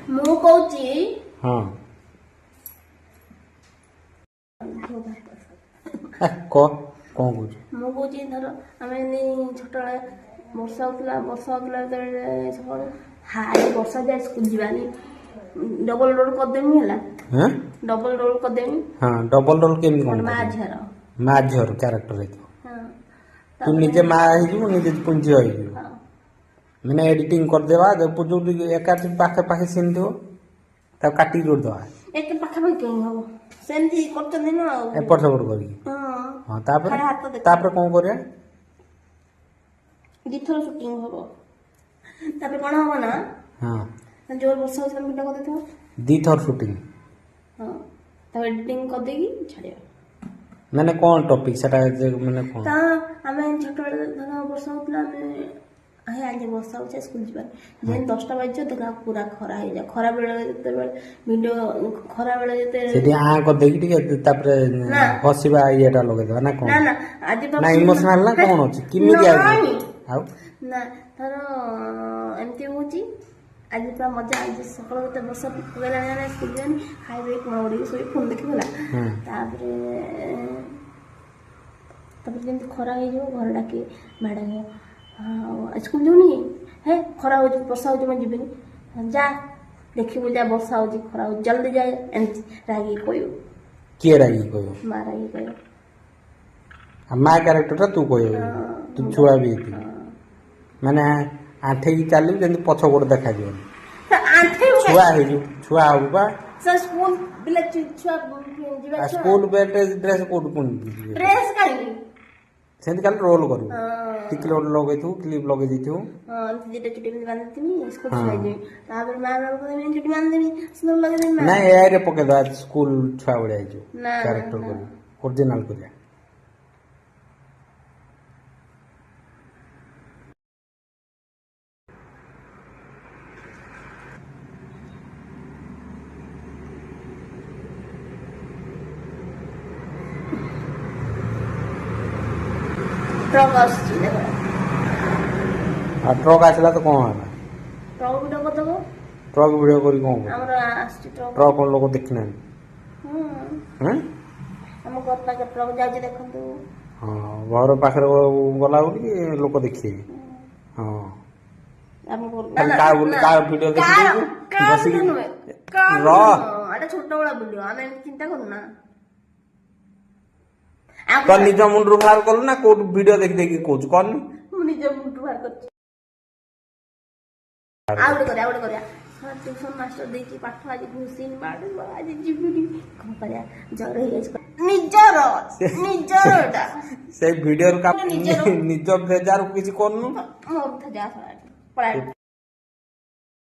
ମୁଁ କହୁଛି ହଁ କଣ କହୁଛୁ? ମୁଁ କହୁଛି ଧର ଆମେ ଛୋଟବେଳେ ବର୍ଷା ହଉଥିଲା ଯେତେବେଳେ ସକାଳୁ ହାଇ ବର୍ଷା ଯାଏ ସ୍କୁଲ ଯିବାନି ଡବଲ ରୋଲ କରିଦେମି ହେଲା ଡବଲ ରୋଲ କରିଦେମି। ହଁ ଡବଲ ରୋଲ କେମିତି କଣ ମା କରିବୁ? ଝିଅର ମା ଝିଅର କ୍ୟାରେକ୍ଟର ହେଇଥିବ। ହଁ ତୁ ନିଜେ ମା ହେଇଯିବୁ ନିଜେ ପୁଣି ଝିଅ ହେଇଯିବୁ। ହଁ ମାନେ ଏଡିଟିଂ କରିଦେବା ଯୋଉଠି ଏକାଠି ପାଖାପାଖି ସିନ୍ ଥିବ ତାକୁ କାଟିକି କରିଦେବା ଏତେ ପାଖାପାଖି କେମିତି ହବ ସେମିତି କରୁଛନ୍ତି ନା ଆଉ। ଏପଟ ସେପଟ କରିକି। ହଁ ତାପରେ ଖାଲି ହାତ ଦେଖ ତାପରେ କଣ କରିବା? ଦିଥର ସୁଟିଂ ହବ। ତାପରେ କଣ ହବ ନା ହଁ ଜୋର ବର୍ଷା ହଉଛି ତମେ ଭିଡ଼ିଓ କରିଦେଇଥିବ। ଦିଥର ସୁଟିଂ। ହଁ ତାପରେ ଏଡିଟିଂ କରିଦେଇକି ଛାଡ଼ିବା। ମାନେ କଣ ଟପିକ ସେଟା ମାନେ କଣ? ତା ଆମେ ଛୋଟବେଳେ ଧର ବର୍ଷା ହଉଥିଲା ଆମେ ଆଜି ବର୍ଷା ହଉଛି ସ୍କୁଲ ଯିବା ଯେମିତି 10ଟା ବାଜିଯିବ ଦେଖିଲା ପୁରା ଖରା ହେଇଯାଉ ଖରା ବେଳେ ଯେତେବେଳେ ଭିଡ଼ିଓ ଖରା ବେଳେ ସେଠି ଆଁ କରିଦେଇକି ଟିକେ ତାପରେ ନା ହସିବା ଇଏଟା ଲଗେଇଦବା ନା କଣ? ନା ଆଜି ନା ଇମୋସନାଲ ନା କଣ ଅଛି କେମିତି ଆଉ ନା ଧର ଏମିତି ହଉଛି ଆଜି ପୁରା ମଜା ଆଜି ସକାଳୁ ଯେତେ ବର୍ଷା ପକେଇଲାଣି ସ୍କୁଲ ଯିବାନି ଖାଇ ଦେଇ କୁଣ ଉଡ଼ିକି ଶୋଇ ଫୋନ୍ ଦେଖିବୁ ହେଲା। ତାପରେ ଯେମିତି ଖରା ହେଇଯିବ ଘର ଡାକି ମ୍ୟାଡ଼ାମ ସ୍କୁଲ ଯିବୁନି ହେ ଖରା ହଉଛି ବର୍ଷା ହଉଛି ମୁଁ ଯିବିନି ଯା ଦେଖିବୁ ଯା ବର୍ଷା ହଉଛି ଖରା ହଉଛି ଜଲ୍ଦି ଯାଏ ଏମିତି ରାଗିକି କହିବୁ। କିଏ ରାଗିକି କହିବ? ମା ରାଗିକି କହିବ। ମା କ୍ୟାରେକ୍ଟରଟା ତୁ କହିବୁ ତୁ ଛୁଆ ବି ହେଇଥିବୁ ମାନେ ଆଣ୍ଠେଇକି ଚାଲିବୁ ଯେମିତି ପଛ ଗୋଡ଼ ଦେଖାଯିବନି। ଛୁଆ ହେଇଯିବୁ ଛୁଆ ହବୁ ବା ସ୍କୁଲ ପିଲା ଛୁଆ ସ୍କୁଲ ଡ୍ରେସ୍ କୋଉଠୁ ପୁଣି ଡ୍ରେସ୍ କାହିଁକି ସେମିତି ଖାଲି ରୋଲ କରିବୁ ଟିକିଲି ଗୋଟେ ଲଗେଇଥିବୁ କ୍ଲିପ୍ ଲଗେଇ ଦେଇଥିବୁ। ଦିଟା ଚୁଟି ବାନ୍ଧିଥିବି ସ୍କୁଲ ଛୁଆଇଦେବି ତାପରେ ମା ଚୁଟି ବାନ୍ଧିଦେବି ସ୍କୁଲ ଲଗେଇଦେବି। ନାଇଁ ଏଆଇରେ ପକେଇଦବା ସ୍କୁଲ ଛୁଆ ଭଳିଆ ହେଇଯିବ ନା କ୍ୟାରେକ୍ଟର କରିବୁ ଅରିଜିନାଲ କରିବା। ଟ୍ରକ୍ ଆସୁଛି ଆଉ ଟ୍ରକ୍ ଆସିଲା ତ କଣ ହେଲା? ଟ୍ରକ୍ ଭିଡ଼ିଓ କରିଦେବ। ଟ୍ରକ୍ ଭିଡ଼ିଓ କରି କଣ କରିବୁ? ଆମର ଆସୁଛି ଟ୍ରକ୍ କଣ ଲୋକ ଦେଖିନାହାନ୍ତି? ଆମ ଘର ପାଖରେ ଟ୍ରକ୍ ଯାଉଛି ଦେଖନ୍ତୁ। ହଁ ଘର ପାଖରେ ଗଲା ବୋଲି ଲୋକ ଦେଖିବେ। ହଁ କାହା ଭିଡ଼ିଓ ଦେଖିଦେଇଛୁ ବସିକି ଛୋଟ ବେଳ ଭିଡ଼ିଓ ଆମେ ଏମିତି ଚିନ୍ତା କରୁନା। ତ ନିଜ ମୁଣ୍ଡରୁ ବାହାର କଲୁ ନା କୋଉଠୁ ଭିଡ଼ିଓ ଦେଖି ଦେଖି କହୁଛୁ କହନି? ମୁଁ ନିଜ ମୁଣ୍ଡରୁ ବାହାର କରିଛି। ଆଉ ଗୋଟେ କରିବା ଟ୍ୟୁସନ ମାଷ୍ଟର ଦେଇଛି ପାଠ ଆଜି ଘୁଷିନି ମାଡିବ ଆଜି ଯିବିନି କଣ କରିବା ଜର ହେଇଯାଇଛି ନିଜର ସେଇ ଭିଡ଼ିଓରୁ ନିଜ ବେଜାରକୁ କିଛି କରୁନୁ। ମୋର ଯା